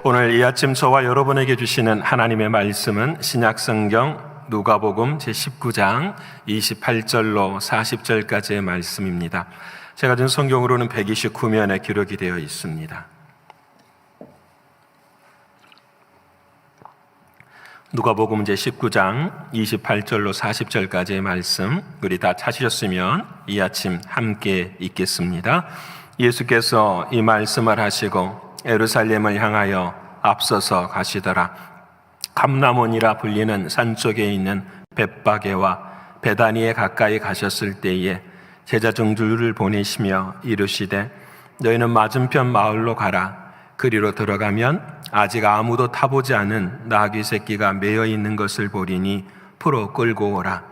오늘 이 아침 저와 여러분에게 주시는 하나님의 말씀은 신약성경 누가복음 제19장 28절로 40절까지의 말씀입니다. 제가 준 성경으로는 129면에 기록이 되어 있습니다. 누가복음 제19장 28절로 40절까지의 말씀, 우리 다 찾으셨으면 이 아침 함께 읽겠습니다. 예수께서 이 말씀을 하시고 예루살렘을 향하여 앞서서 가시더라. 감람원이라 불리는 산 쪽에 있는 벳바게와 베다니에 가까이 가셨을 때에 제자 중 둘을 보내시며 이르시되 너희는 맞은편 마을로 가라. 그리로 들어가면 아직 아무도 타보지 않은 나귀 새끼가 매여 있는 것을 보리니 풀어 끌고 오라.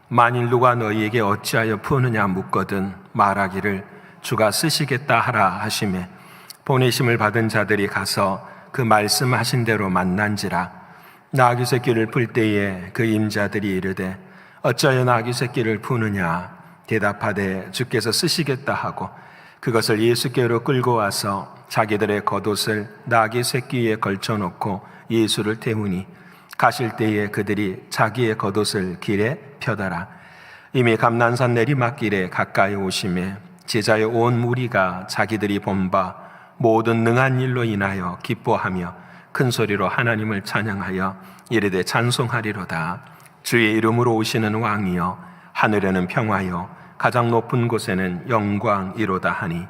만일 누가 너희에게 어찌하여 푸느냐 묻거든 말하기를 주가 쓰시겠다 하라 하시매 보내심을 받은 자들이 가서 그 말씀하신 대로 만난지라. 나귀 새끼를 풀 때에 그 임자들이 이르되 어찌하여 나귀 새끼를 푸느냐 대답하되 주께서 쓰시겠다 하고 그것을 예수께로 끌고 와서 자기들의 겉옷을 나귀 새끼에 걸쳐놓고 예수를 태우니 가실 때에 그들이 자기의 겉옷을 길에 펴더라. 이미 감난산 내리막길에 가까이 오심에 제자의 온 무리가 자기들이 본 바 모든 능한 일로 인하여 기뻐하며 큰 소리로 하나님을 찬양하여 이르되 찬송하리로다. 주의 이름으로 오시는 왕이여 하늘에는 평화여 가장 높은 곳에는 영광이로다 하니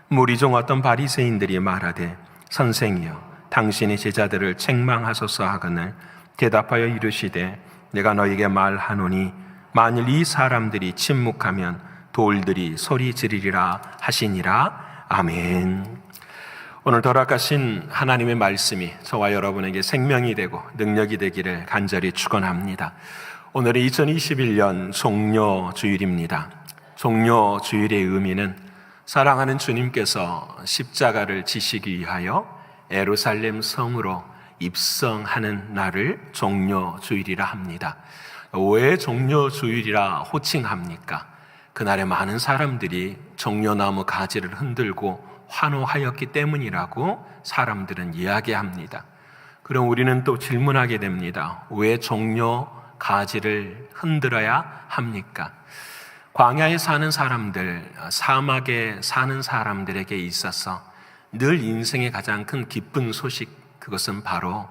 무리 중 어떤 바리새인들이 말하되 선생이여 당신이 제자들을 책망하소서 하거늘 대답하여 이르시되 내가 너에게 말하노니 만일 이 사람들이 침묵하면 돌들이 소리 지르리라 하시니라. 아멘. 오늘 돌아가신 하나님의 말씀이 저와 여러분에게 생명이 되고 능력이 되기를 간절히 축원합니다. 오늘은 2021년 종료주일입니다. 종료주일의 의미는 사랑하는 주님께서 십자가를 지시기 위하여 예루살렘 성으로 입성하는 날을 종료주일이라 합니다. 왜 종료주일이라 호칭합니까? 그날에 많은 사람들이 종려나무 가지를 흔들고 환호하였기 때문이라고 사람들은 이야기합니다. 그럼 우리는 또 질문하게 됩니다. 왜 종려 가지를 흔들어야 합니까? 광야에 사는 사람들, 사막에 사는 사람들에게 있어서 늘 인생의 가장 큰 기쁜 소식, 그것은 바로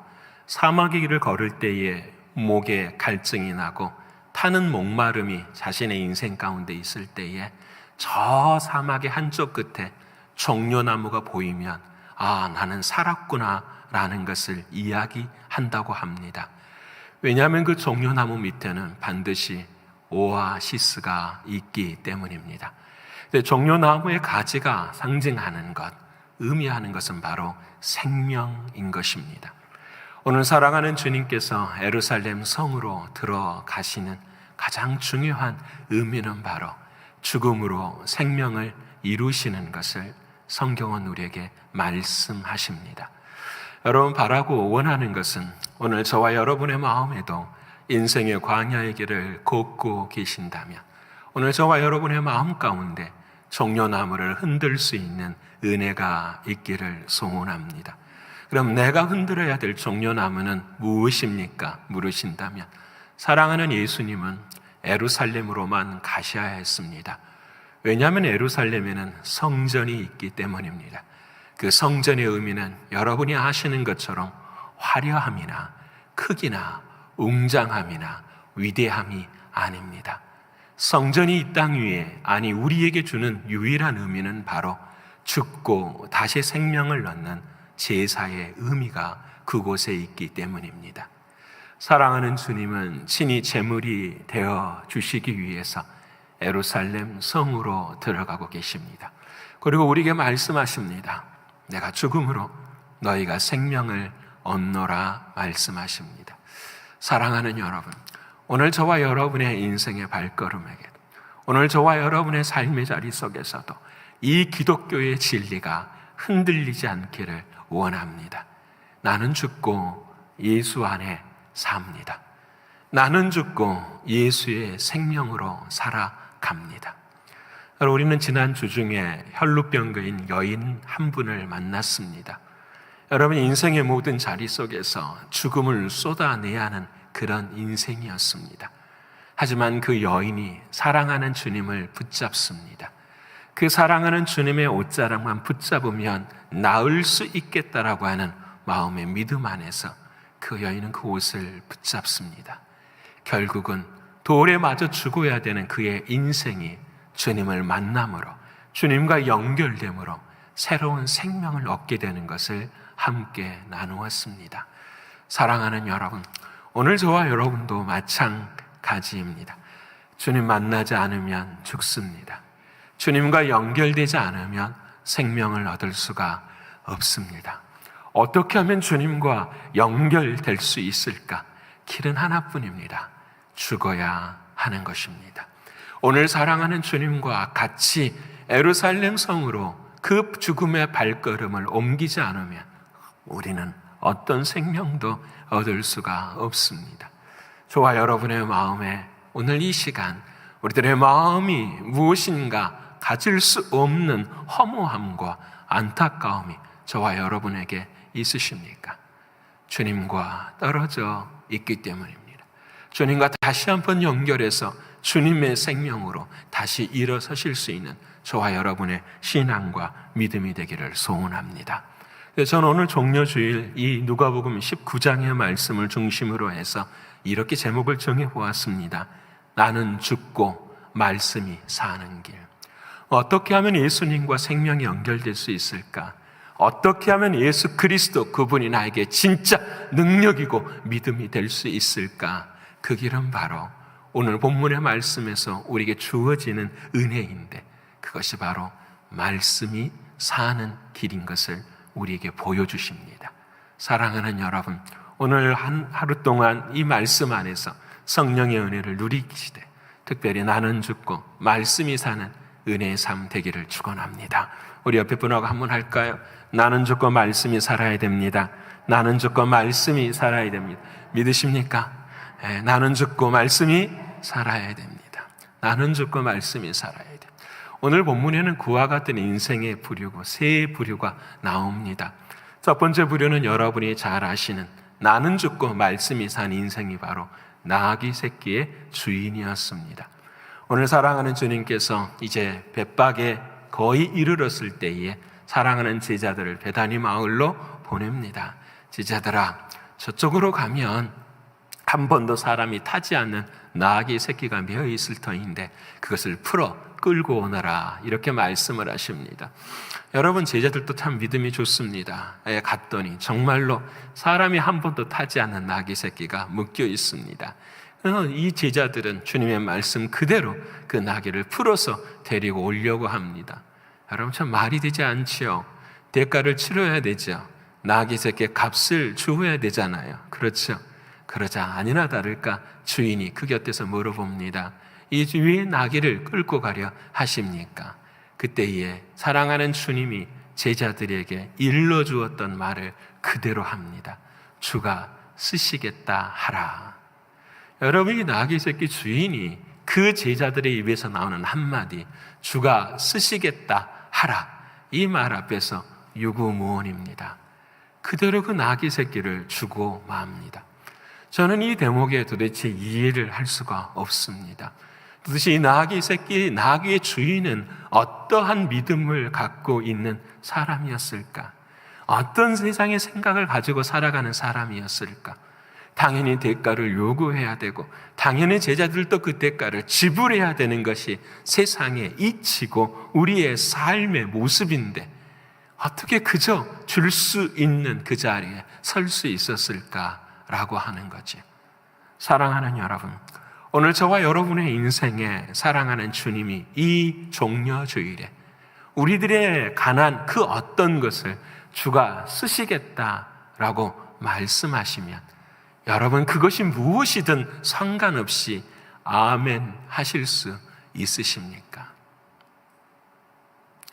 사막의 길을 걸을 때에 목에 갈증이 나고 타는 목마름이 자신의 인생 가운데 있을 때에 저 사막의 한쪽 끝에 종려나무가 보이면 아, 나는 살았구나 라는 것을 이야기한다고 합니다. 왜냐하면 그 종려나무 밑에는 반드시 오아시스가 있기 때문입니다. 종려나무의 가지가 상징하는 것, 의미하는 것은 바로 생명인 것입니다. 오늘 사랑하는 주님께서 예루살렘 성으로 들어가시는 가장 중요한 의미는 바로 죽음으로 생명을 이루시는 것을 성경은 우리에게 말씀하십니다. 여러분 바라고 원하는 것은 오늘 저와 여러분의 마음에도 인생의 광야의 길을 걷고 계신다면 오늘 저와 여러분의 마음 가운데 종려나무를 흔들 수 있는 은혜가 있기를 소원합니다. 그럼 내가 흔들어야 될 종려나무는 무엇입니까? 물으신다면 사랑하는 예수님은 예루살렘으로만 가셔야 했습니다. 왜냐하면 예루살렘에는 성전이 있기 때문입니다. 그 성전의 의미는 여러분이 아시는 것처럼 화려함이나 크기나 웅장함이나 위대함이 아닙니다. 성전이 이 땅 위에, 아니 우리에게 주는 유일한 의미는 바로 죽고 다시 생명을 얻는 제사의 의미가 그곳에 있기 때문입니다. 사랑하는 주님은 친히 제물이 되어 주시기 위해서 예루살렘 성으로 들어가고 계십니다. 그리고 우리에게 말씀하십니다. 내가 죽음으로 너희가 생명을 얻노라 말씀하십니다. 사랑하는 여러분, 오늘 저와 여러분의 인생의 발걸음에게, 오늘 저와 여러분의 삶의 자리 속에서도 이 기독교의 진리가 흔들리지 않기를 원합니다. 나는 죽고 예수 안에 삽니다. 나는 죽고 예수의 생명으로 살아갑니다. 우리는 지난 주 중에 혈루병거인 여인 한 분을 만났습니다. 여러분, 인생의 모든 자리 속에서 죽음을 쏟아내야 하는 그런 인생이었습니다. 하지만 그 여인이 사랑하는 주님을 붙잡습니다. 그 사랑하는 주님의 옷자락만 붙잡으면 나을 수 있겠다라고 하는 마음의 믿음 안에서 그 여인은 그 옷을 붙잡습니다. 결국은 돌에 맞아 죽어야 되는 그의 인생이 주님을 만남으로, 주님과 연결됨으로 새로운 생명을 얻게 되는 것을 함께 나누었습니다. 사랑하는 여러분, 오늘 저와 여러분도 마찬가지입니다. 주님 만나지 않으면 죽습니다. 주님과 연결되지 않으면 생명을 얻을 수가 없습니다. 어떻게 하면 주님과 연결될 수 있을까? 길은 하나뿐입니다. 죽어야 하는 것입니다. 오늘 사랑하는 주님과 같이 예루살렘 성으로 그 죽음의 발걸음을 옮기지 않으면 우리는 어떤 생명도 얻을 수가 없습니다. 저와 여러분의 마음에 오늘 이 시간 우리들의 마음이 무엇인가 가질 수 없는 허무함과 안타까움이 저와 여러분에게 있으십니까? 주님과 떨어져 있기 때문입니다. 주님과 다시 한번 연결해서 주님의 생명으로 다시 일어서실 수 있는 저와 여러분의 신앙과 믿음이 되기를 소원합니다. 저는 오늘 종려주일 이 누가복음 19장의 말씀을 중심으로 해서 이렇게 제목을 정해보았습니다. 나는 죽고 말씀이 사는 길. 어떻게 하면 예수님과 생명이 연결될 수 있을까? 어떻게 하면 예수 그리스도 그분이 나에게 진짜 능력이고 믿음이 될 수 있을까? 그 길은 바로 오늘 본문의 말씀에서 우리에게 주어지는 은혜인데 그것이 바로 말씀이 사는 길인 것을 우리에게 보여주십니다. 사랑하는 여러분, 오늘 하루 동안 이 말씀 안에서 성령의 은혜를 누리시되 특별히 나는 죽고 말씀이 사는 은혜의 삶 되기를 축원합니다. 우리 옆에 분하고 한번 할까요? 나는 죽고 말씀이 살아야 됩니다. 나는 죽고 말씀이 살아야 됩니다. 믿으십니까? 네, 나는 죽고 말씀이 살아야 됩니다. 나는 죽고 말씀이 살아야 됩니다. 오늘 본문에는 그와 같은 인생의 부류고 세 부류가 나옵니다. 첫 번째 부류는 여러분이 잘 아시는 나는 죽고 말씀이 산 인생이 바로 나귀 새끼의 주인이었습니다. 오늘 사랑하는 주님께서 이제 벳박에 거의 이르렀을 때에 사랑하는 제자들을 베다니 마을로 보냅니다. 제자들아, 저쪽으로 가면 한 번도 사람이 타지 않는 나귀 새끼가 메어 있을 터인데 그것을 풀어 끌고 오너라, 이렇게 말씀을 하십니다. 여러분, 제자들도 참 믿음이 좋습니다. 갔더니 정말로 사람이 한 번도 타지 않는 나귀 새끼가 묶여 있습니다. 그래서 이 제자들은 주님의 말씀 그대로 그 나귀를 풀어서 데리고 오려고 합니다. 여러분, 참 말이 되지 않지요. 대가를 치러야 되죠. 나귀 새끼의 값을 주어야 되잖아요. 그렇죠? 그러자 아니나 다를까 주인이 그 곁에서 물어봅니다. 이 왜 나귀를 끌고 가려 하십니까? 그때에 사랑하는 주님이 제자들에게 일러주었던 말을 그대로 합니다. 주가 쓰시겠다 하라. 여러분, 이 나귀 새끼 주인이 그 제자들의 입에서 나오는 한마디 주가 쓰시겠다 하라, 이 말 앞에서 유구무원입니다. 그대로 그 나귀 새끼를 주고 맙니다. 저는 이 대목에 도대체 이해를 할 수가 없습니다. 도대체 이 나귀 새끼, 나귀의 주인은 어떠한 믿음을 갖고 있는 사람이었을까? 어떤 세상의 생각을 가지고 살아가는 사람이었을까? 당연히 대가를 요구해야 되고 당연히 제자들도 그 대가를 지불해야 되는 것이 세상의 이치고 우리의 삶의 모습인데 어떻게 그저 줄 수 있는 그 자리에 설 수 있었을까라고 하는 거죠. 사랑하는 여러분, 오늘 저와 여러분의 인생에 사랑하는 주님이 이 종려주일에 우리들의 가난 그 어떤 것을 주가 쓰시겠다라고 말씀하시면 여러분, 그것이 무엇이든 상관없이 아멘 하실 수 있으십니까?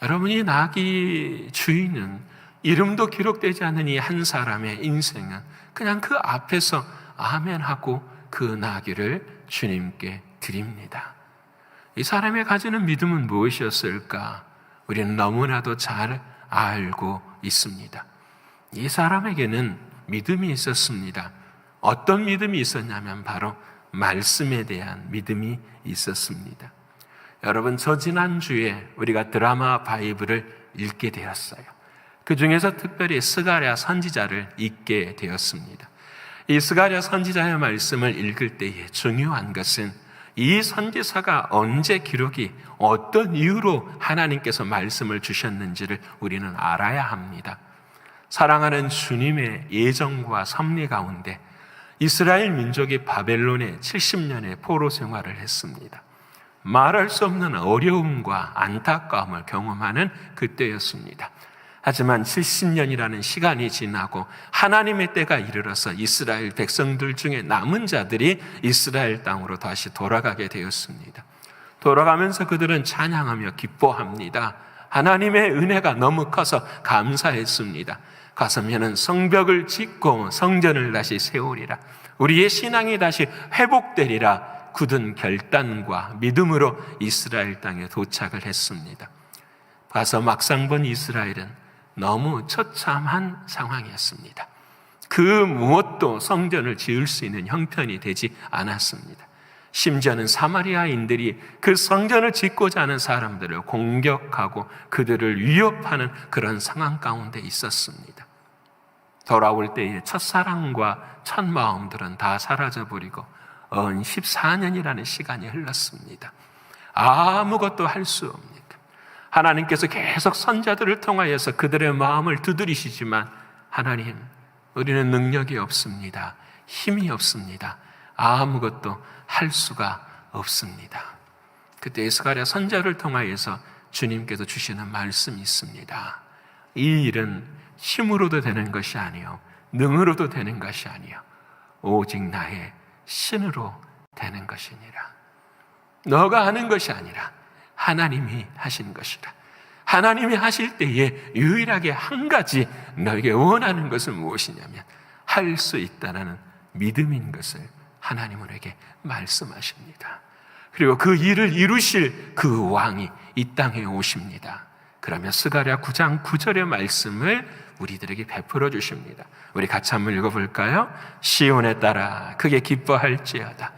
여러분이 나귀 주인은 이름도 기록되지 않은 이 한 사람의 인생은 그냥 그 앞에서 아멘 하고 그 나귀를 주님께 드립니다. 이 사람이 가지는 믿음은 무엇이었을까? 우리는 너무나도 잘 알고 있습니다. 이 사람에게는 믿음이 있었습니다. 어떤 믿음이 있었냐면 바로 말씀에 대한 믿음이 있었습니다. 여러분, 저 지난주에 우리가 드라마 바이블을 읽게 되었어요. 그 중에서 특별히 스가랴 선지자를 읽게 되었습니다. 이 스가랴 선지자의 말씀을 읽을 때에 중요한 것은 이 선지사가 언제 기록이 어떤 이유로 하나님께서 말씀을 주셨는지를 우리는 알아야 합니다. 사랑하는 주님의 예정과 섭리 가운데 이스라엘 민족이 바벨론에 70년의 포로 생활을 했습니다. 말할 수 없는 어려움과 안타까움을 경험하는 그때였습니다. 하지만 70년이라는 시간이 지나고 하나님의 때가 이르러서 이스라엘 백성들 중에 남은 자들이 이스라엘 땅으로 다시 돌아가게 되었습니다. 돌아가면서 그들은 찬양하며 기뻐합니다. 하나님의 은혜가 너무 커서 감사했습니다. 가서면은 성벽을 짓고 성전을 다시 세우리라. 우리의 신앙이 다시 회복되리라. 굳은 결단과 믿음으로 이스라엘 땅에 도착을 했습니다. 가서 막상 본 이스라엘은 너무 처참한 상황이었습니다. 그 무엇도 성전을 지을 수 있는 형편이 되지 않았습니다. 심지어는 사마리아인들이 그 성전을 짓고자 하는 사람들을 공격하고 그들을 위협하는 그런 상황 가운데 있었습니다. 돌아올 때에 첫사랑과 첫 마음들은 다 사라져버리고 14년이라는 시간이 흘렀습니다. 아무것도 할 수 없는, 하나님께서 계속 선자들을 통하여서 그들의 마음을 두드리시지만 하나님, 우리는 능력이 없습니다. 힘이 없습니다. 아무것도 할 수가 없습니다. 그때 스가랴 선자를 통하여서 주님께서 주시는 말씀이 있습니다. 이 일은 힘으로도 되는 것이 아니요 능으로도 되는 것이 아니요 오직 나의 신으로 되는 것이니라. 너가 하는 것이 아니라 하나님이 하신 것이라. 하나님이 하실 때에 유일하게 한 가지 너에게 원하는 것은 무엇이냐면 할 수 있다는 믿음인 것을 하나님은 우리에게 말씀하십니다. 그리고 그 일을 이루실 그 왕이 이 땅에 오십니다. 그러면 스가랴 9장 9절의 말씀을 우리들에게 베풀어 주십니다. 우리 같이 한번 읽어볼까요? 시온에 따라 크게 기뻐할지어다.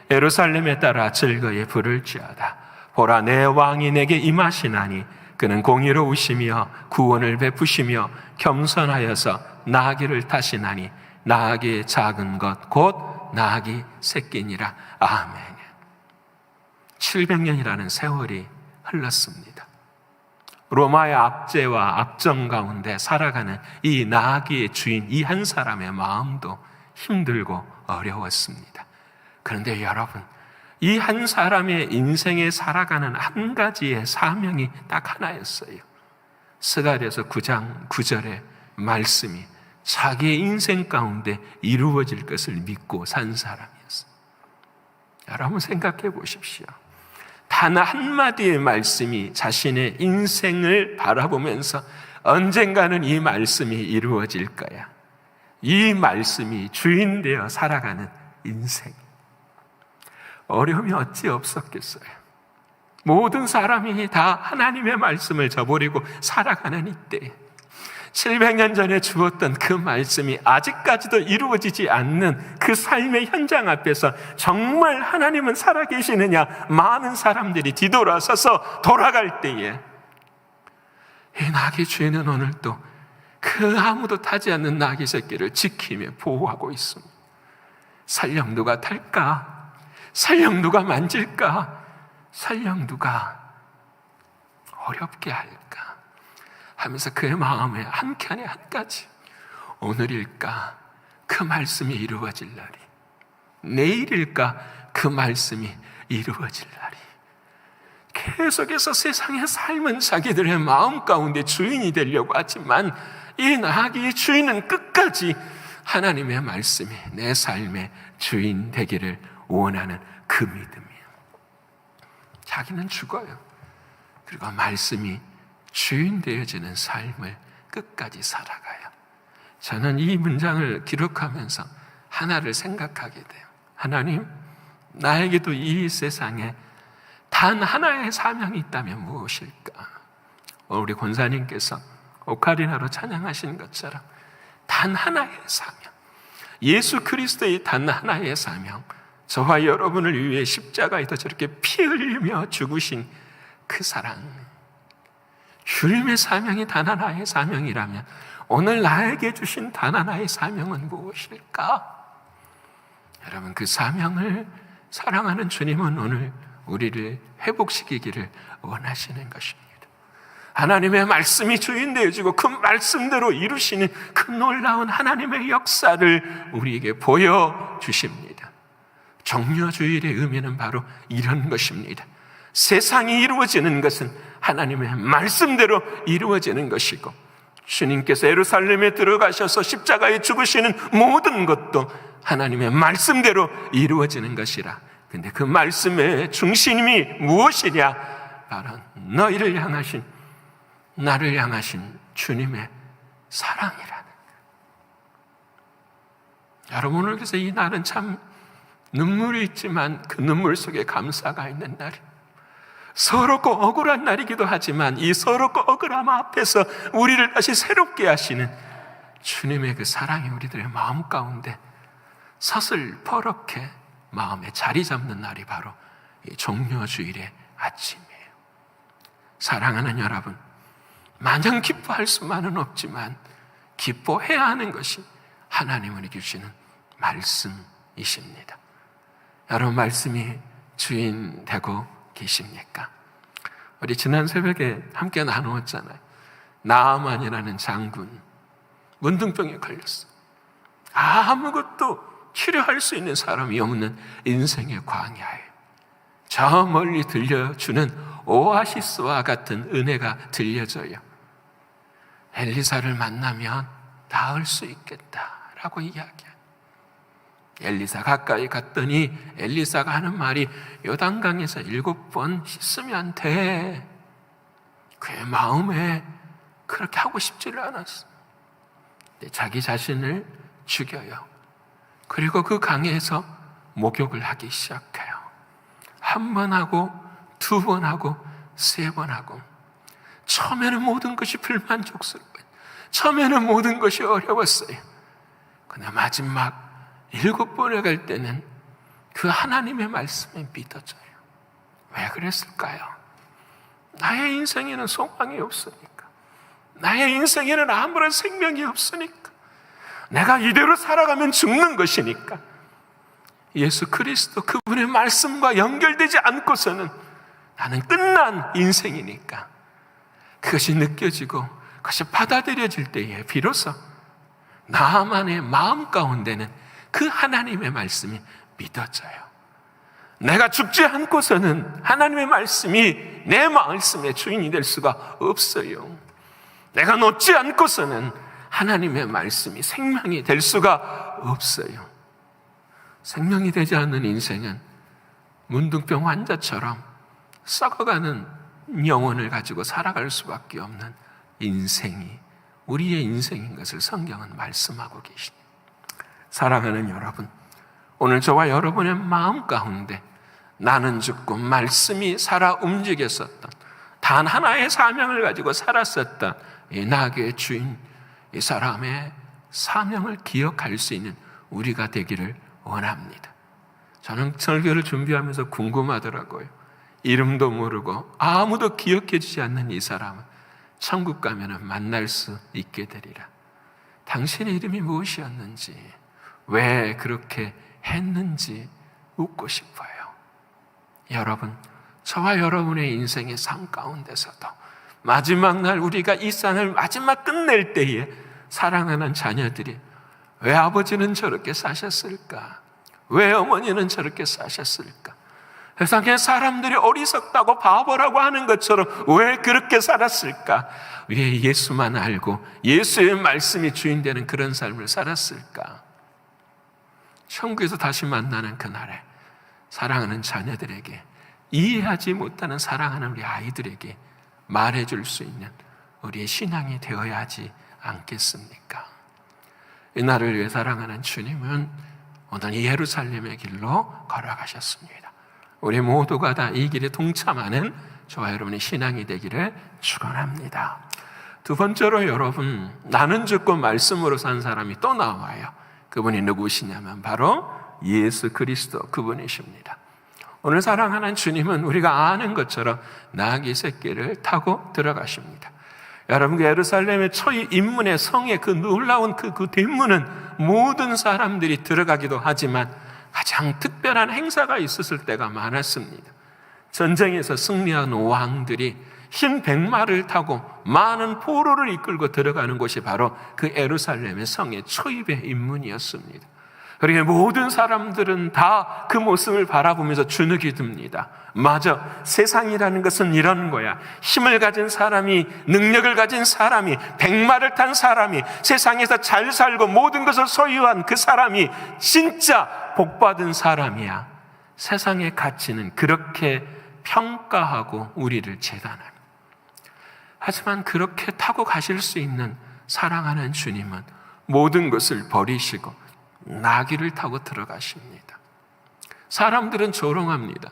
예루살렘에 따라 즐거이 부를지어다. 보라, 내 왕이 내게 임하시나니 그는 공의로우시며 구원을 베푸시며 겸손하여서 나귀를 타시나니 나귀의 작은 것 곧 나귀 새끼니라. 아멘. 700년이라는 세월이 흘렀습니다. 로마의 압제와 압정 가운데 살아가는 이 나귀의 주인 이 한 사람의 마음도 힘들고 어려웠습니다. 그런데 여러분, 이 한 사람의 인생에 살아가는 한 가지의 사명이 딱 하나였어요. 스가랴서 9장 9절의 말씀이 자기의 인생 가운데 이루어질 것을 믿고 산 사람이었어요. 여러분 생각해 보십시오. 단 한마디의 말씀이 자신의 인생을 바라보면서 언젠가는 이 말씀이 이루어질 거야. 이 말씀이 주인 되어 살아가는 인생. 어려움이 어찌 없었겠어요. 모든 사람이 다 하나님의 말씀을 저버리고 살아가는 이때 700년 전에 주었던 그 말씀이 아직까지도 이루어지지 않는 그 삶의 현장 앞에서 정말 하나님은 살아계시느냐 많은 사람들이 뒤돌아서서 돌아갈 때에 이 나귀 주인은 오늘도 그 아무도 타지 않는 나귀 새끼를 지키며 보호하고 있습니다. 설령 누가 탈까? 설령 누가 만질까? 설령 누가 어렵게 할까? 하면서 그의 마음에 한 켠에 한 가지, 오늘일까 그 말씀이 이루어질 날이, 내일일까 그 말씀이 이루어질 날이. 계속해서 세상의 삶은 자기들의 마음 가운데 주인이 되려고 하지만 이 나귀의 주인은 끝까지 하나님의 말씀이 내 삶의 주인 되기를 원하는 그 믿음이에요. 자기는 죽어요. 그리고 말씀이 주인 되어지는 삶을 끝까지 살아가요. 저는 이 문장을 기록하면서 하나를 생각하게 돼요. 하나님, 나에게도 이 세상에 단 하나의 사명이 있다면 무엇일까? 우리 권사님께서 오카리나로 찬양하신 것처럼 단 하나의 사명, 예수 그리스도의 단 하나의 사명, 저와 여러분을 위해 십자가에서 저렇게 피 흘리며 죽으신 그 사랑, 주님의 사명이 단 하나의 사명이라면 오늘 나에게 주신 단 하나의 사명은 무엇일까? 여러분, 그 사명을 사랑하는 주님은 오늘 우리를 회복시키기를 원하시는 것입니다. 하나님의 말씀이 주인 되어지고 그 말씀대로 이루시는 그 놀라운 하나님의 역사를 우리에게 보여주십니다. 정료주일의 의미는 바로 이런 것입니다. 세상이 이루어지는 것은 하나님의 말씀대로 이루어지는 것이고, 주님께서 예루살렘에 들어가셔서 십자가에 죽으시는 모든 것도 하나님의 말씀대로 이루어지는 것이라. 근데 그 말씀의 중심이 무엇이냐? 바로 너희를 향하신, 나를 향하신 주님의 사랑이라는 거예요. 여러분, 오늘 그래서 이 날은 참 눈물이 있지만 그 눈물 속에 감사가 있는 날이에요. 서럽고 억울한 날이기도 하지만 이 서럽고 억울함 앞에서 우리를 다시 새롭게 하시는 주님의 그 사랑이 우리들의 마음 가운데 서슬퍼렇게 마음에 자리 잡는 날이 바로 이 종료주일의 아침이에요. 사랑하는 여러분, 마냥 기뻐할 수만은 없지만 기뻐해야 하는 것이 하나님이 주시는 말씀이십니다. 여러분, 말씀이 주인 되고 계십니까? 우리 지난 새벽에 함께 나누었잖아요. 나아만이라는 장군, 문둥병에 걸렸어. 아무것도 치료할 수 있는 사람이 없는 인생의 광야에 저 멀리 들려주는 오아시스와 같은 은혜가 들려져요. 엘리사를 만나면 나을 수 있겠다라고 이야기해요. 엘리사 가까이 갔더니 엘리사가 하는 말이 요단강에서 7번 씻으면 돼. 그의 마음에 그렇게 하고 싶지를 않았어. 근데 자기 자신을 죽여요. 그리고 그 강에서 목욕을 하기 시작해요. 1번 하고 2번 하고 3번 하고. 처음에는 모든 것이 불만족스러워요. 처음에는 모든 것이 어려웠어요. 그러나 마지막 7번에 갈 때는 그 하나님의 말씀에 믿어져요. 왜 그랬을까요? 나의 인생에는 소망이 없으니까. 나의 인생에는 아무런 생명이 없으니까. 내가 이대로 살아가면 죽는 것이니까. 예수 그리스도 그분의 말씀과 연결되지 않고서는 나는 끝난 인생이니까. 그것이 느껴지고 그것이 받아들여질 때에 비로소 나만의 마음 가운데는 그 하나님의 말씀이 믿어져요. 내가 죽지 않고서는 하나님의 말씀이 내 말씀의 주인이 될 수가 없어요. 내가 놓지 않고서는 하나님의 말씀이 생명이 될 수가 없어요. 생명이 되지 않는 인생은 문둥병 환자처럼 썩어가는 영혼을 가지고 살아갈 수밖에 없는 인생이 우리의 인생인 것을 성경은 말씀하고 계십니다. 사랑하는 여러분, 오늘 저와 여러분의 마음 가운데 나는 죽고 말씀이 살아 움직였었던, 단 하나의 사명을 가지고 살았었던 이 나귀의 주인, 이 사람의 사명을 기억할 수 있는 우리가 되기를 원합니다. 저는 설교를 준비하면서 궁금하더라고요. 이름도 모르고 아무도 기억해 주지 않는 이 사람은 천국 가면 만날 수 있게 되리라. 당신의 이름이 무엇이었는지, 왜 그렇게 했는지 묻고 싶어요. 여러분, 저와 여러분의 인생의 삶 가운데서도 마지막 날 우리가 이 삶을 마지막 끝낼 때에 사랑하는 자녀들이 왜 아버지는 저렇게 사셨을까? 왜 어머니는 저렇게 사셨을까? 세상에 사람들이 어리석다고 바보라고 하는 것처럼 왜 그렇게 살았을까? 왜 예수만 알고 예수의 말씀이 주인 되는 그런 삶을 살았을까? 천국에서 다시 만나는 그날에 사랑하는 자녀들에게, 이해하지 못하는 사랑하는 우리 아이들에게 말해줄 수 있는 우리의 신앙이 되어야 하지 않겠습니까? 이 날을 위해 사랑하는 주님은 오늘 이 예루살렘의 길로 걸어가셨습니다. 우리 모두가 다 이 길에 동참하는 저와 여러분의 신앙이 되기를 축원합니다. 두 번째로 여러분, 나는 죽고 말씀으로 산 사람이 또 나와요. 그분이 누구시냐면 바로 예수 그리스도, 그분이십니다. 오늘 사랑하는 주님은 우리가 아는 것처럼 나귀 새끼를 타고 들어가십니다. 여러분, 그 예루살렘의 초이 인문의 성의 그 놀라운 그 대문은 모든 사람들이 들어가기도 하지만 가장 특별한 행사가 있었을 때가 많았습니다. 전쟁에서 승리한 왕들이 흰 백마를 타고 많은 포로를 이끌고 들어가는 곳이 바로 그 예루살렘의 성의 초입의 인문이었습니다. 그러니까 모든 사람들은 다 그 모습을 바라보면서 주눅이 듭니다. 맞아, 세상이라는 것은 이런 거야. 힘을 가진 사람이, 능력을 가진 사람이, 백마를 탄 사람이, 세상에서 잘 살고 모든 것을 소유한 그 사람이 진짜 복받은 사람이야. 세상의 가치는 그렇게 평가하고 우리를 재단합니다. 하지만 그렇게 타고 가실 수 있는 사랑하는 주님은 모든 것을 버리시고 나귀를 타고 들어가십니다. 사람들은 조롱합니다.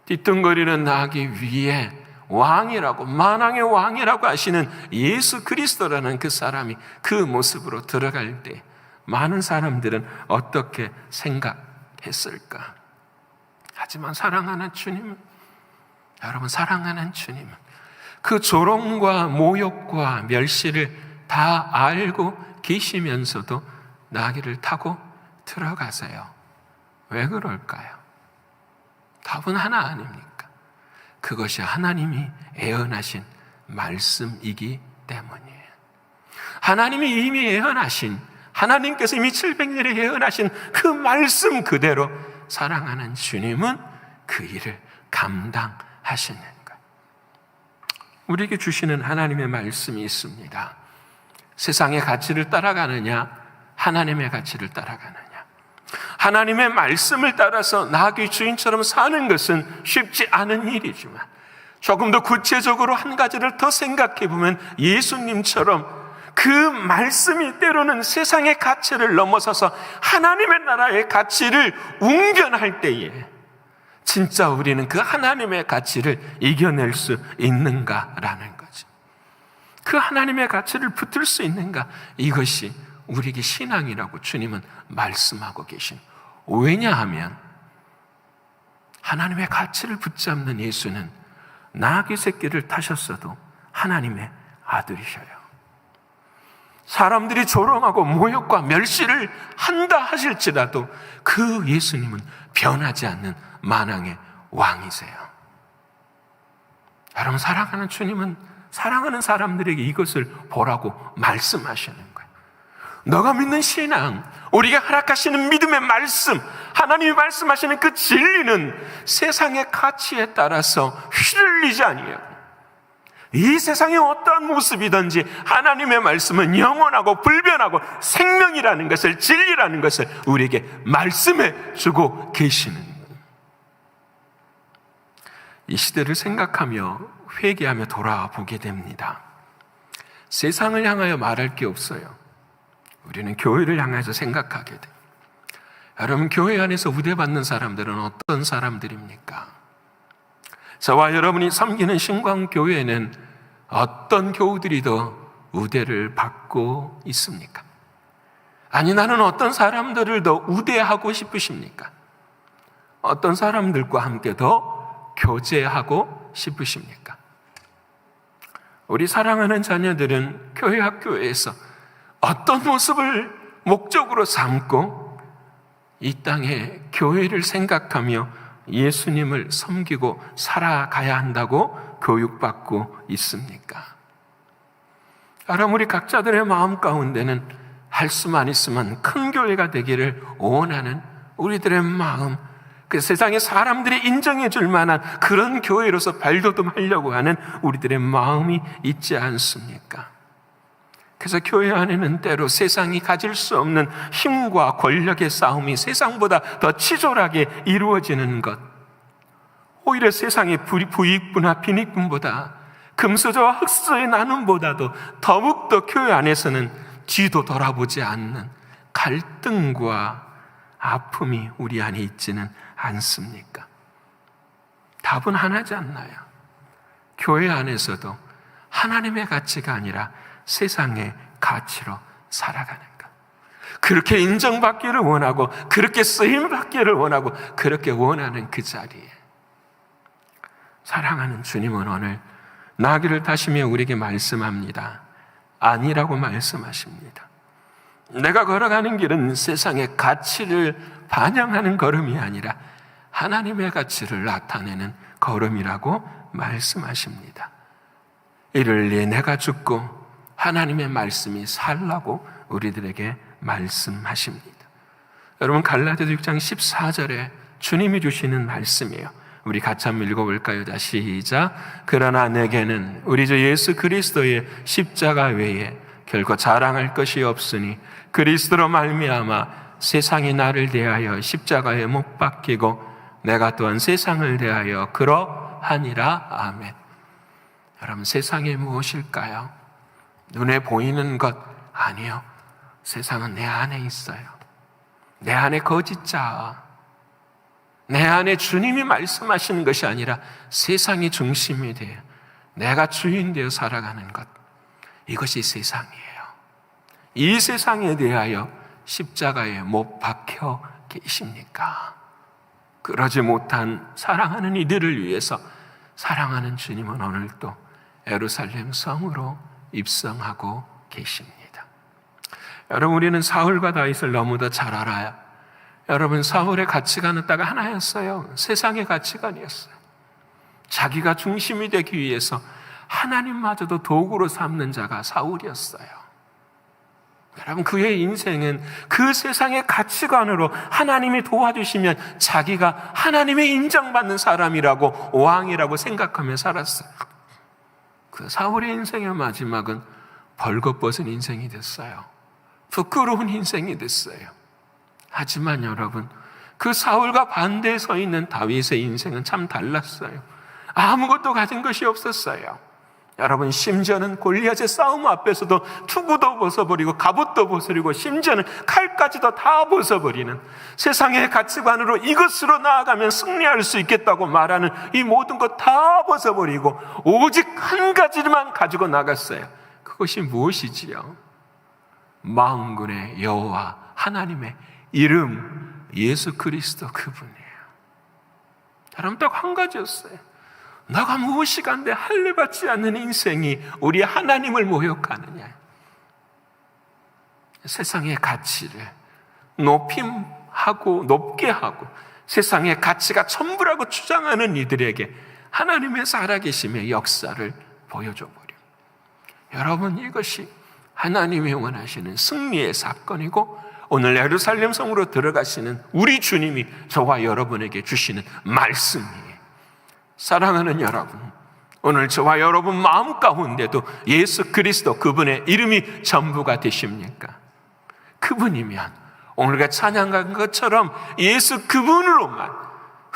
뒤뚱거리는 나귀 위에 왕이라고, 만왕의 왕이라고 하시는 예수 그리스도라는 그 사람이 그 모습으로 들어갈 때 많은 사람들은 어떻게 생각했을까? 하지만 사랑하는 주님은, 여러분, 사랑하는 주님은 그 조롱과 모욕과 멸시를 다 알고 계시면서도 나귀를 타고 들어가세요. 왜 그럴까요? 답은 하나 아닙니까? 그것이 하나님이 예언하신 말씀이기 때문이에요. 하나님이 이미 예언하신, 하나님께서 이미 700년에 예언하신 그 말씀 그대로 사랑하는 주님은 그 일을 감당하시는 거예요. 우리에게 주시는 하나님의 말씀이 있습니다. 세상의 가치를 따라가느냐, 하나님의 가치를 따라가느냐. 하나님의 말씀을 따라서 나귀 주인처럼 사는 것은 쉽지 않은 일이지만 조금 더 구체적으로 한 가지를 더 생각해 보면 예수님처럼 그 말씀이 때로는 세상의 가치를 넘어서서 하나님의 나라의 가치를 웅변할 때에 진짜 우리는 그 하나님의 가치를 이겨낼 수 있는가라는 거죠. 그 하나님의 가치를 붙들 수 있는가? 이것이 우리에게 신앙이라고 주님은 말씀하고 계신. 왜냐하면 하나님의 가치를 붙잡는 예수는 나귀 새끼를 타셨어도 하나님의 아들이셔요. 사람들이 조롱하고 모욕과 멸시를 한다 하실지라도 그 예수님은 변하지 않는 만왕의 왕이세요. 여러분, 사랑하는 주님은 사랑하는 사람들에게 이것을 보라고 말씀하시는 거예요. 너가 믿는 신앙, 우리가 허락하시는 믿음의 말씀, 하나님이 말씀하시는 그 진리는 세상의 가치에 따라서 휘둘리지 아니에요. 이 세상의 어떠한 모습이든지 하나님의 말씀은 영원하고 불변하고 생명이라는 것을, 진리라는 것을 우리에게 말씀해 주고 계시는 거예요. 이 시대를 생각하며 회개하며 돌아보게 됩니다. 세상을 향하여 말할 게 없어요. 우리는 교회를 향해서 생각하게 돼요. 여러분, 교회 안에서 우대받는 사람들은 어떤 사람들입니까? 저와 여러분이 섬기는 신광교회는 어떤 교우들이 더 우대를 받고 있습니까? 아니, 나는 어떤 사람들을 더 우대하고 싶으십니까? 어떤 사람들과 함께 더 교제하고 싶으십니까? 우리 사랑하는 자녀들은 교회 학교에서 어떤 모습을 목적으로 삼고 이 땅에 교회를 생각하며 예수님을 섬기고 살아가야 한다고 교육받고 있습니까? 여러분, 우리 각자들의 마음 가운데는 할 수만 있으면 큰 교회가 되기를 원하는 우리들의 마음, 그 세상에 사람들이 인정해 줄 만한 그런 교회로서 발돋움하려고 하는 우리들의 마음이 있지 않습니까? 그래서 교회 안에는 때로 세상이 가질 수 없는 힘과 권력의 싸움이 세상보다 더 치졸하게 이루어지는 것, 오히려 세상의 부익부나 빈익분보다 금수저와 흑수저의 나눔보다도 더욱더 교회 안에서는 뒤도 돌아보지 않는 갈등과 아픔이 우리 안에 있지는 않습니까? 답은 하나지 않나요? 교회 안에서도 하나님의 가치가 아니라 세상의 가치로 살아가는 것. 그렇게 인정받기를 원하고 그렇게 쓰임받기를 원하고 그렇게 원하는 그 자리에 사랑하는 주님은 오늘 나귀를 타시며 우리에게 말씀합니다. 아니라고 말씀하십니다. 내가 걸어가는 길은 세상의 가치를 반영하는 걸음이 아니라 하나님의 가치를 나타내는 걸음이라고 말씀하십니다. 이를 위해 내가 죽고 하나님의 말씀이 살라고 우리들에게 말씀하십니다. 여러분, 갈라디아서 6장 14절에 주님이 주시는 말씀이에요. 우리 같이 한번 읽어볼까요? 자, 시작. 그러나 내게는 우리 주 예수 그리스도의 십자가 외에 결코 자랑할 것이 없으니 그리스도로 말미암아 세상이 나를 대하여 십자가에 못 박히고 내가 또한 세상을 대하여 그러하니라. 아멘. 여러분, 세상이 무엇일까요? 눈에 보이는 것 아니요. 세상은 내 안에 있어요. 내 안에 거짓자, 내 안에 주님이 말씀하시는 것이 아니라 세상이 중심이 돼요. 내가 주인 되어 살아가는 것, 이것이 세상이에요. 이 세상에 대하여 십자가에 못 박혀 계십니까? 그러지 못한 사랑하는 이들을 위해서 사랑하는 주님은 오늘 또 예루살렘 성으로 입성하고 계십니다. 여러분, 우리는 사울과 다윗을 너무도 잘 알아요. 여러분, 사울의 가치관은 딱 하나였어요. 세상의 가치관이었어요. 자기가 중심이 되기 위해서 하나님마저도 도구로 삼는 자가 사울이었어요. 여러분, 그의 인생은 그 세상의 가치관으로 하나님이 도와주시면 자기가 하나님의 인정받는 사람이라고, 왕이라고 생각하며 살았어요. 그 사울의 인생의 마지막은 벌거벗은 인생이 됐어요. 부끄러운 인생이 됐어요. 하지만 여러분, 그 사울과 반대에 서 있는 다윗의 인생은 참 달랐어요. 아무것도 가진 것이 없었어요. 여러분, 심지어는 골리앗의 싸움 앞에서도 투구도 벗어버리고 갑옷도 벗어버리고 심지어는 칼까지도 다 벗어버리는, 세상의 가치관으로 이것으로 나아가면 승리할 수 있겠다고 말하는 이 모든 것 다 벗어버리고 오직 한 가지만 가지고 나갔어요. 그것이 무엇이지요? 만군의 여호와 하나님의 이름 예수 그리스도, 그분이에요. 여러분, 딱 한 가지였어요. 내가 무엇이 간데 할례 받지 않는 인생이 우리 하나님을 모욕하느냐. 세상의 가치를 높게 하고 세상의 가치가 전부라고 주장하는 이들에게 하나님의 살아계심의 역사를 보여줘 버려. 여러분, 이것이 하나님이 원하시는 승리의 사건이고 오늘 예루살렘 성으로 들어가시는 우리 주님이 저와 여러분에게 주시는 말씀이에요. 사랑하는 여러분, 오늘 저와 여러분 마음 가운데도 예수 그리스도, 그분의 이름이 전부가 되십니까? 그분이면 오늘과 찬양한 것처럼 예수 그분으로만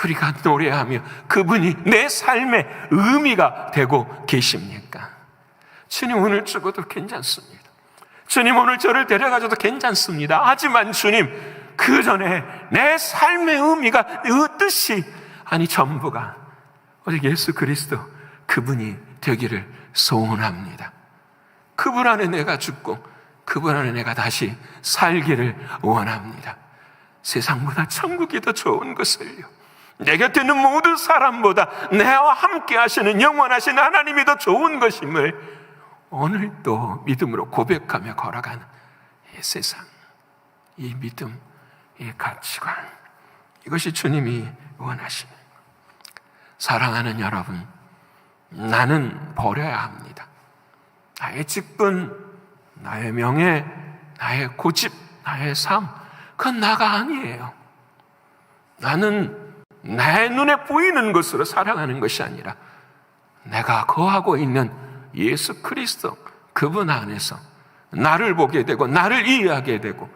우리가 노래하며 그분이 내 삶의 의미가 되고 계십니까? 주님, 오늘 죽어도 괜찮습니다. 주님, 오늘 저를 데려가줘도 괜찮습니다. 하지만 주님, 그 전에 내 삶의 의미가, 뜻이, 아니 전부가 오직 예수 그리스도, 그분이 되기를 소원합니다. 그분 안에 내가 죽고 그분 안에 내가 다시 살기를 원합니다. 세상보다 천국이 더 좋은 것을요, 내 곁에 있는 모든 사람보다 나와 함께 하시는 영원하신 하나님이 더 좋은 것임을 오늘도 믿음으로 고백하며 걸어가는 이 세상, 이 믿음, 이 가치관, 이것이 주님이 원하시는. 사랑하는 여러분, 나는 버려야 합니다. 나의 직분, 나의 명예, 나의 고집, 나의 삶, 그건 나가 아니에요. 나는 내 눈에 보이는 것으로 살아가는 것이 아니라 내가 거하고 있는 예수 그리스도, 그분 안에서 나를 보게 되고 나를 이해하게 되고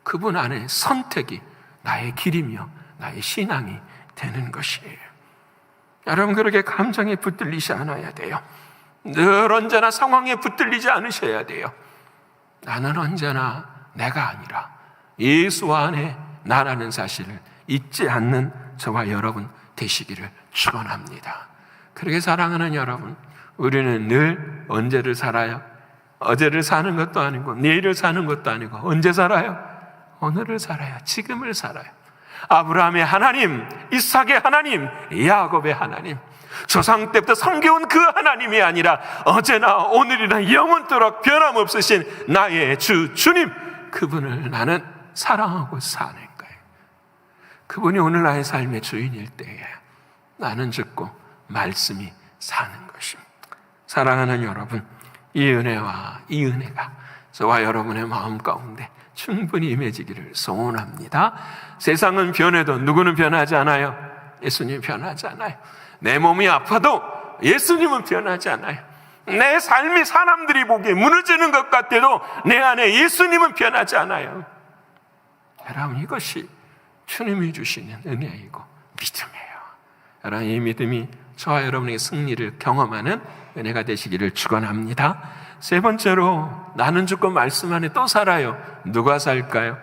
그분 안에 선택이 나의 길이며 나의 신앙이 되는 것이에요. 여러분, 그렇게 감정에 붙들리지 않아야 돼요. 늘 언제나 상황에 붙들리지 않으셔야 돼요. 나는 언제나 내가 아니라 예수 안에 나라는 사실을 잊지 않는 저와 여러분 되시기를 축원합니다. 그렇게 사랑하는 여러분, 우리는 늘 언제를 살아요? 어제를 사는 것도 아니고 내일을 사는 것도 아니고 언제 살아요? 오늘을 살아요. 지금을 살아요. 아브라함의 하나님, 이삭의 하나님, 야곱의 하나님, 조상 때부터 섬겨온 그 하나님이 아니라 어제나 오늘이나 영원토록 변함없으신 나의 주님, 그분을 나는 사랑하고 사는 거예요. 그분이 오늘 나의 삶의 주인일 때에 나는 죽고 말씀이 사는 것입니다. 사랑하는 여러분, 이 은혜와 이 은혜가 저와 여러분의 마음 가운데 충분히 임해지기를 소원합니다. 세상은 변해도 누구는 변하지 않아요? 예수님 변하지 않아요. 내 몸이 아파도 예수님은 변하지 않아요. 내 삶이 사람들이 보기에 무너지는 것 같아도 내 안에 예수님은 변하지 않아요. 여러분, 이것이 주님이 주시는 은혜이고 믿음이에요. 여러분, 이 믿음이 저와 여러분의 승리를 경험하는 은혜가 되시기를 축원합니다. 세 번째로, 나는 죽고 말씀 안에 또 살아요. 누가 살까요?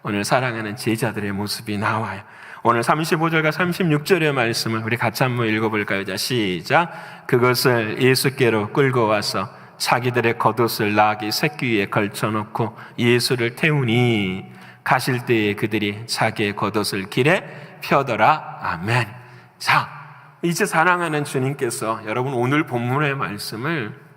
오늘 사랑하는 제자들의 모습이 나와요. 오늘 35절과 36절의 말씀을 우리 같이 한번 읽어볼까요? 자, 시작. 그것을 예수께로 끌고 와서 자기들의 겉옷을 나귀 새끼 위에 걸쳐놓고 예수를 태우니 가실 때에 그들이 자기의 겉옷을 길에 펴더라. 아멘. 자, 이제 사랑하는 주님께서 여러분 오늘 본문의 말씀을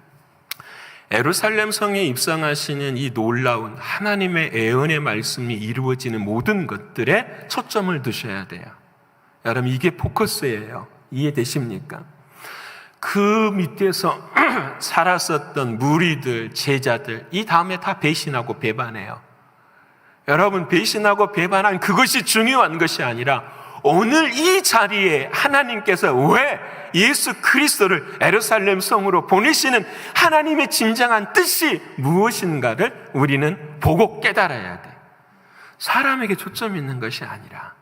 예루살렘 성에 입성하시는 이 놀라운 하나님의 애언의 말씀이 이루어지는 모든 것들에 초점을 두셔야 돼요. 여러분, 이게 포커스예요. 이해되십니까? 그 밑에서 살았었던 무리들, 제자들, 이 다음에 다 배신하고 배반해요. 여러분, 배신하고 배반한 그것이 중요한 것이 아니라 오늘 이 자리에 하나님께서 왜 예수 그리스도를 예루살렘 성으로 보내시는 하나님의 진정한 뜻이 무엇인가를 우리는 보고 깨달아야 돼. 사람에게 초점이 있는 것이 아니라.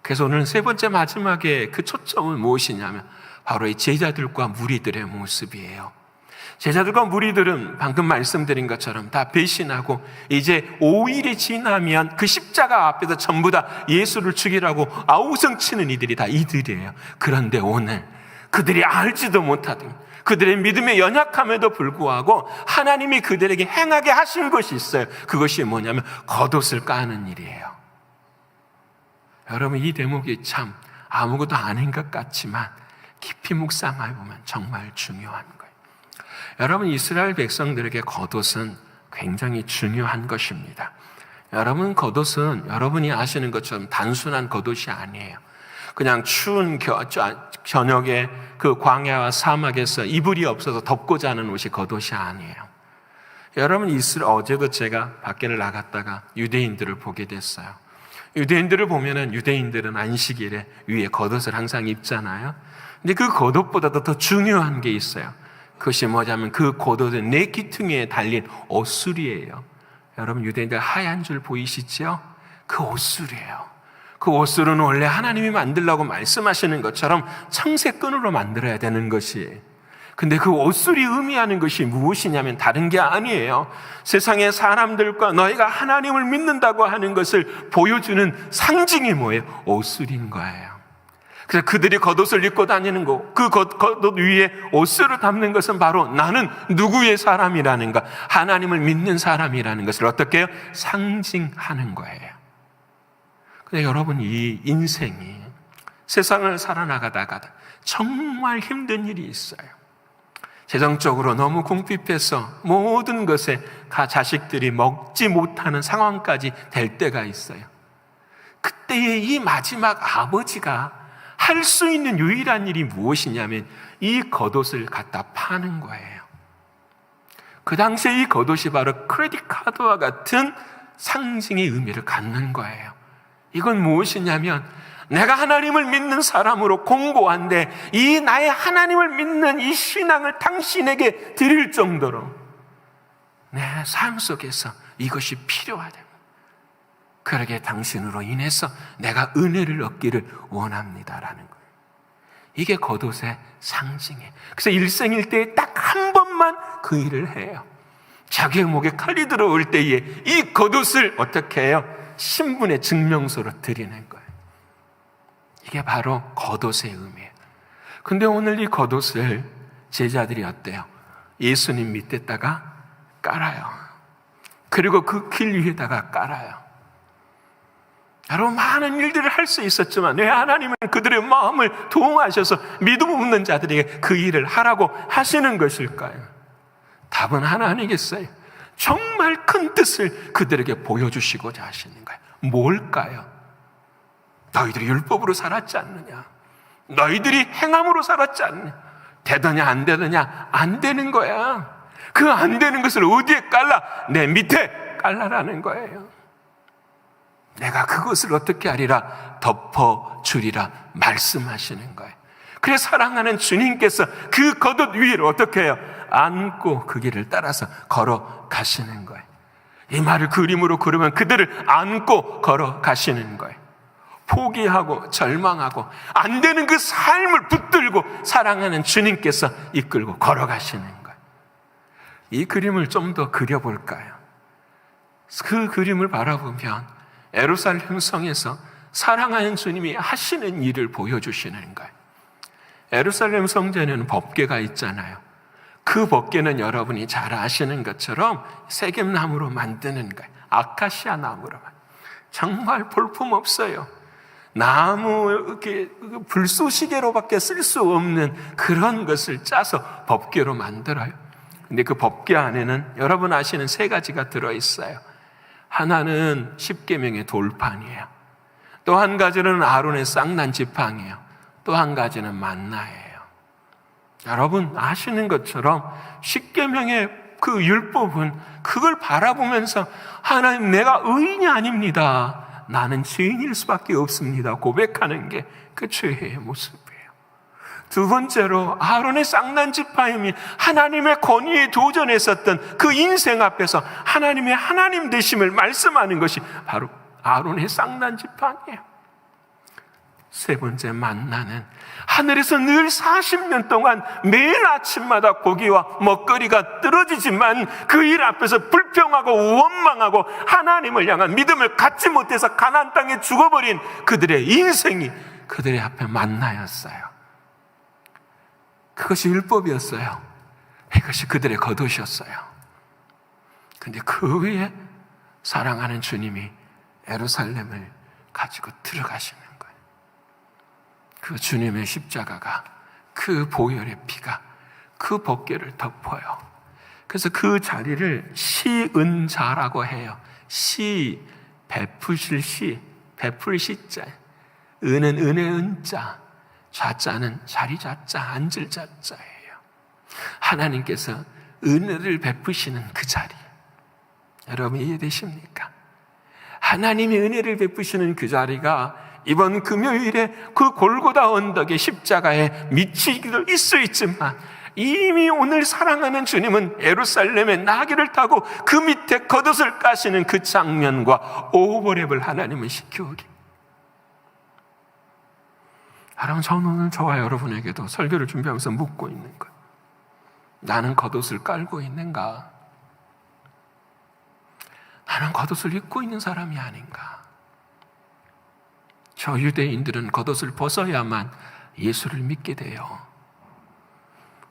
그래서 오늘 세 번째 마지막에 그 초점은 무엇이냐면 바로 이 제자들과 무리들의 모습이에요. 제자들과 무리들은 방금 말씀드린 것처럼 다 배신하고 이제 5일이 지나면 그 십자가 앞에서 전부 다 예수를 죽이라고 아우성치는 이들이 다 이들이에요. 그런데 오늘 그들이 알지도 못하던 그들의 믿음의 연약함에도 불구하고 하나님이 그들에게 행하게 하신 것이 있어요. 그것이 뭐냐면 겉옷을 까는 일이에요. 여러분, 이 대목이 참 아무것도 아닌 것 같지만 깊이 묵상해 보면 정말 중요한 거예요. 여러분, 이스라엘 백성들에게 겉옷은 굉장히 중요한 것입니다. 여러분, 겉옷은 여러분이 아시는 것처럼 단순한 겉옷이 아니에요. 그냥 추운 저녁에 그 광야와 사막에서 이불이 없어서 덮고 자는 옷이 겉옷이 아니에요. 여러분, 어제도 제가 밖에를 나갔다가 유대인들을 보게 됐어요. 유대인들을 보면은 유대인들은 안식일에 위에 겉옷을 항상 입잖아요. 근데 그 겉옷보다도 더 중요한 게 있어요. 그것이 뭐냐면 그 겉옷은 내 귀퉁이에 달린 옷술이에요. 여러분, 유대인들 하얀 줄 보이시죠? 그 옷술이에요. 그 옷술은 원래 하나님이 만들라고 말씀하시는 것처럼 청색끈으로 만들어야 되는 것이에요. 근데 그 옷술이 의미하는 것이 무엇이냐면 다른 게 아니에요. 세상의 사람들과 너희가 하나님을 믿는다고 하는 것을 보여주는 상징이 뭐예요? 옷술인 거예요. 그래서 그들이 겉옷을 입고 다니는 거, 그 겉옷 위에 옷술을 담는 것은 바로 나는 누구의 사람이라는가, 하나님을 믿는 사람이라는 것을 어떻게 해요? 상징하는 거예요. 근데 여러분, 이 인생이 세상을 살아나가다가 정말 힘든 일이 있어요. 재정적으로 너무 궁핍해서 모든 것에 자식들이 먹지 못하는 상황까지 될 때가 있어요. 그때의 이 마지막 아버지가 할 수 있는 유일한 일이 무엇이냐면 이 겉옷을 갖다 파는 거예요. 그 당시에 이 겉옷이 바로 크레딧 카드와 같은 상징의 의미를 갖는 거예요. 이건 무엇이냐면 내가 하나님을 믿는 사람으로 공고한데 이 나의 하나님을 믿는 이 신앙을 당신에게 드릴 정도로 내 삶 속에서 이것이 필요하다. 그러게 당신으로 인해서 내가 은혜를 얻기를 원합니다라는 거예요. 이게 겉옷의 상징이에요. 그래서 일생일대에 딱 한 번만 그 일을 해요. 자기의 목에 칼이 들어올 때에 이 겉옷을 어떻게 해요? 신분의 증명서로 드리는 거예요. 이게 바로 겉옷의 의미예요. 근데 오늘 이 겉옷을 제자들이 어때요? 예수님 밑에다가 깔아요. 그리고 그 길 위에다가 깔아요. 여러분, 많은 일들을 할 수 있었지만 왜 하나님은 그들의 마음을 도움하셔서 믿음 없는 자들에게 그 일을 하라고 하시는 것일까요? 답은 하나 아니겠어요? 정말 큰 뜻을 그들에게 보여주시고자 하시는 거예요. 뭘까요? 너희들이 율법으로 살았지 않느냐? 너희들이 행함으로 살았지 않느냐? 되더냐 안 되더냐? 안 되는 거야. 그 안 되는 것을 어디에 깔라? 내 밑에 깔라라는 거예요. 내가 그것을 어떻게 하리라? 덮어주리라 말씀하시는 거예요. 그래서 사랑하는 주님께서 그 겉옷 위를 어떻게 해요? 안고 그 길을 따라서 걸어가시는 거예요. 이 말을 그림으로 그리면 그들을 안고 걸어가시는 거예요. 포기하고 절망하고 안 되는 그 삶을 붙들고 사랑하는 주님께서 이끌고 걸어가시는 거예요. 이 그림을 좀 더 그려볼까요? 그 그림을 바라보면 예루살렘 성에서 사랑하는 주님이 하시는 일을 보여주시는 거예요. 예루살렘 성전에는 법궤가 있잖아요. 그 법궤는 여러분이 잘 아시는 것처럼 세겜나무로 만드는 거예요. 아카시아 나무로. 정말 볼품없어요. 나무 이렇게 불쏘시개로밖에 쓸 수 없는 그런 것을 짜서 법궤로 만들어요. 근데 그 법궤 안에는 여러분 아시는 세 가지가 들어있어요. 하나는 십계명의 돌판이에요. 또 한 가지는 아론의 쌍난 지팡이에요. 또 한 가지는 만나예요. 여러분 아시는 것처럼 십계명의 그 율법은 그걸 바라보면서 하나님, 내가 의인이 아닙니다. 나는 죄인일 수밖에 없습니다. 고백하는 게 그 죄의 모습이에요. 두 번째로 아론의 쌍난 지팡이, 하나님의 권위에 도전했었던 그 인생 앞에서 하나님의 하나님 되심을 말씀하는 것이 바로 아론의 쌍난 지팡이에요. 세 번째 만나는 하늘에서 늘 40년 동안 매일 아침마다 고기와 먹거리가 떨어지지만 그 일 앞에서 불평하고 원망하고 하나님을 향한 믿음을 갖지 못해서 가나안 땅에 죽어버린 그들의 인생이 그들의 앞에 만나였어요. 그것이 율법이었어요. 이것이 그들의 겉옷이었어요. 근데 그 위에 사랑하는 주님이 예루살렘을 가지고 들어가시는 거예요. 그 주님의 십자가가, 그 보혈의 피가 그 법궤를 덮어요. 그래서 그 자리를 시은자라고 해요. 시, 베푸실 시, 베풀 시자, 은은 은의 은자, 좌자는 자리 좌자, 앉을 좌자예요. 하나님께서 은혜를 베푸시는 그 자리, 여러분 이해되십니까? 하나님이 은혜를 베푸시는 그 자리가 이번 금요일에 그 골고다 언덕의 십자가에 미치기도 있을 수 있지만 이미 오늘 사랑하는 주님은 예루살렘의 나귀를 타고 그 밑에 겉옷을 까시는 그 장면과 오버랩을 하나님은 시켜오기. 여러분, 저는 오늘 저와 여러분에게도 설교를 준비하면서 묻고 있는 거예요. 나는 겉옷을 깔고 있는가? 나는 겉옷을 입고 있는 사람이 아닌가? 저 유대인들은 겉옷을 벗어야만 예수를 믿게 돼요.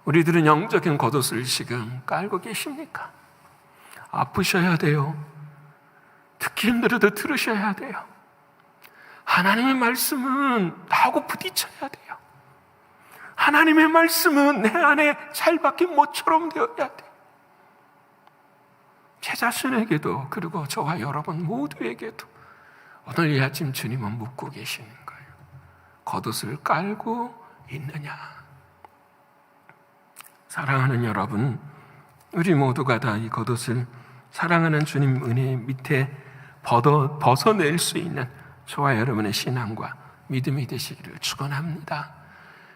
우리들은 영적인 겉옷을 지금 깔고 계십니까? 아프셔야 돼요. 듣기 힘들어도 들으셔야 돼요. 하나님의 말씀은 나하고 부딪혀야 돼요. 하나님의 말씀은 내 안에 잘 박힌 못처럼 되어야 돼요. 제 자신에게도, 그리고 저와 여러분 모두에게도 오늘 이 아침 주님은 묻고 계시는 거예요. 겉옷을 깔고 있느냐? 사랑하는 여러분, 우리 모두가 다 이 겉옷을 사랑하는 주님 은혜 밑에 벗어낼 수 있는 저와 여러분의 신앙과 믿음이 되시기를 축원합니다.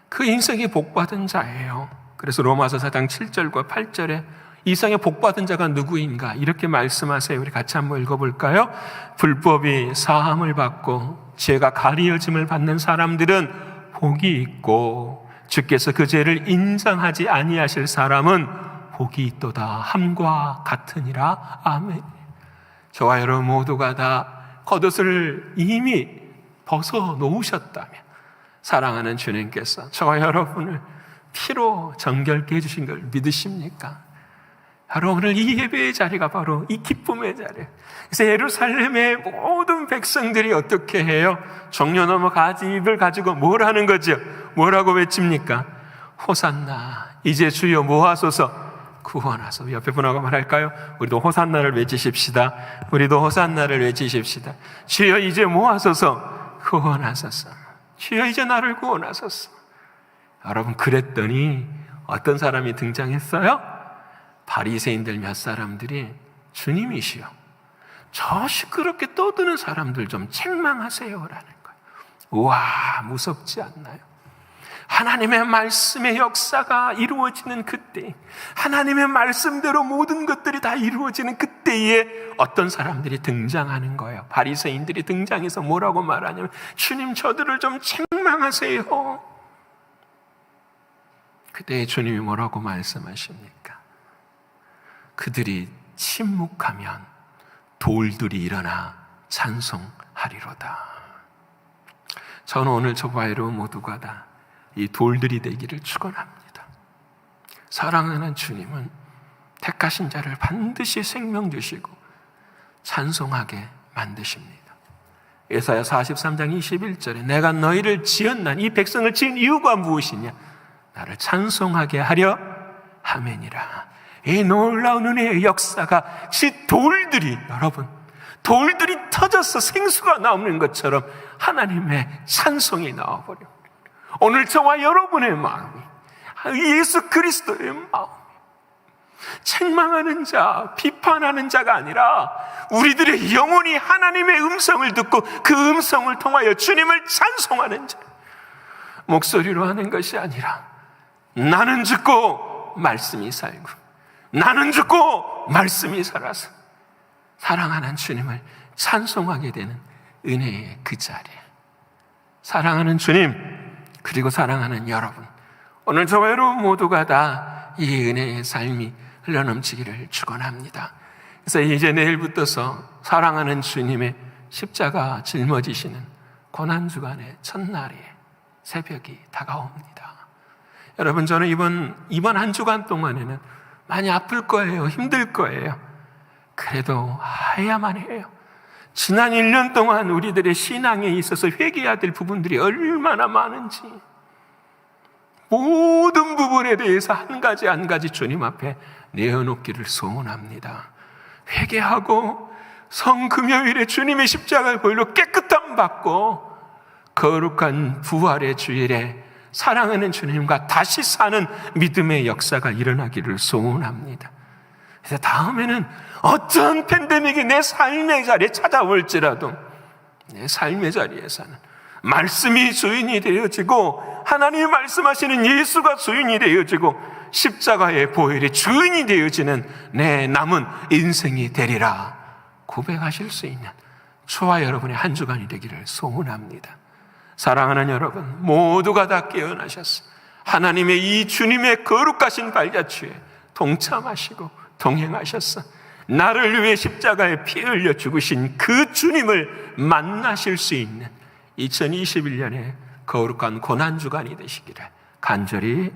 그 인생이 복받은 자예요. 그래서 로마서 4장 7절과 8절에 이상의 복받은 자가 누구인가 이렇게 말씀하세요. 우리 같이 한번 읽어볼까요? 불법이 사함을 받고 죄가 가리어짐을 받는 사람들은 복이 있고 주께서 그 죄를 인정하지 아니하실 사람은 복이 있도다 함과 같으니라. 아멘. 저와 여러분 모두가 다 겉옷을 이미 벗어 놓으셨다면 사랑하는 주님께서 저와 여러분을 피로 정결케 해주신 걸 믿으십니까? 바로 오늘 이 예배의 자리가 바로 이 기쁨의 자리예요. 그래서 예루살렘의 모든 백성들이 어떻게 해요? 종려 넘어 가지 입을 가지고 뭘 하는 거죠? 뭐라고 외칩니까? 호산나, 이제 주여 모아소서, 구원하소서. 옆에 분하고 말할까요? 우리도 호산나를 외치십시다. 우리도 호산나를 외치십시다. 주여 이제 모아소서, 구원하소서. 주여 이제 나를 구원하소서. 여러분, 그랬더니 어떤 사람이 등장했어요? 바리새인들 몇 사람들이 주님이시여, 저 시끄럽게 떠드는 사람들 좀 책망하세요라는 거예요. 우와, 무섭지 않나요? 하나님의 말씀의 역사가 이루어지는 그때, 하나님의 말씀대로 모든 것들이 다 이루어지는 그때에 어떤 사람들이 등장하는 거예요. 바리새인들이 등장해서 뭐라고 말하냐면, 주님 저들을 좀 책망하세요. 그때 주님이 뭐라고 말씀하십니까? 그들이 침묵하면 돌들이 일어나 찬송하리로다. 저는 오늘 저와이로 모두가 다 이 돌들이 되기를 축원합니다. 사랑하는 주님은 택하신 자를 반드시 생명 주시고 찬송하게 만드십니다. 예사야 43장 21절에 내가 너희를 지었나니, 이 백성을 지은 이유가 무엇이냐? 나를 찬송하게 하려 함이니라. 이 놀라운 은혜의 역사가 돌들이, 여러분, 돌들이 터져서 생수가 나오는 것처럼 하나님의 찬송이 나와버려요. 오늘 저와 여러분의 마음이, 예수 그리스도의 마음이 책망하는 자, 비판하는 자가 아니라 우리들의 영혼이 하나님의 음성을 듣고 그 음성을 통하여 주님을 찬송하는 자, 목소리로 하는 것이 아니라 나는 죽고 말씀이 살고, 나는 죽고 말씀이 살아서 사랑하는 주님을 찬송하게 되는 은혜의 그 자리에, 사랑하는 주님 그리고 사랑하는 여러분, 오늘 저와 여러분 모두가 다 이 은혜의 삶이 흘러넘치기를 축원합니다. 그래서 이제 내일부터서 사랑하는 주님의 십자가 짊어지시는 고난주간의 첫날이, 새벽이 다가옵니다. 여러분, 저는 이번 한 주간 동안에는 많이 아플 거예요. 힘들 거예요. 그래도 해야만 해요. 지난 1년 동안 우리들의 신앙에 있어서 회개해야 될 부분들이 얼마나 많은지, 모든 부분에 대해서 한 가지 한 가지 주님 앞에 내어놓기를 소원합니다. 회개하고 성금요일에 주님의 십자가의 보혈로 깨끗함 받고 거룩한 부활의 주일에 사랑하는 주님과 다시 사는 믿음의 역사가 일어나기를 소원합니다. 그래서 다음에는 어떤 팬데믹이 내 삶의 자리에 찾아올지라도 내 삶의 자리에서는 말씀이 주인이 되어지고, 하나님이 말씀하시는 예수가 주인이 되어지고, 십자가의 보혈이 주인이 되어지는 내 남은 인생이 되리라 고백하실 수 있는 저와 여러분의 한 주간이 되기를 소원합니다. 사랑하는 여러분, 모두가 다 깨어나셔서 하나님의 이 주님의 거룩하신 발자취에 동참하시고 동행하셔서 나를 위해 십자가에 피 흘려 죽으신 그 주님을 만나실 수 있는 2021년의 거룩한 고난주간이 되시기를 간절히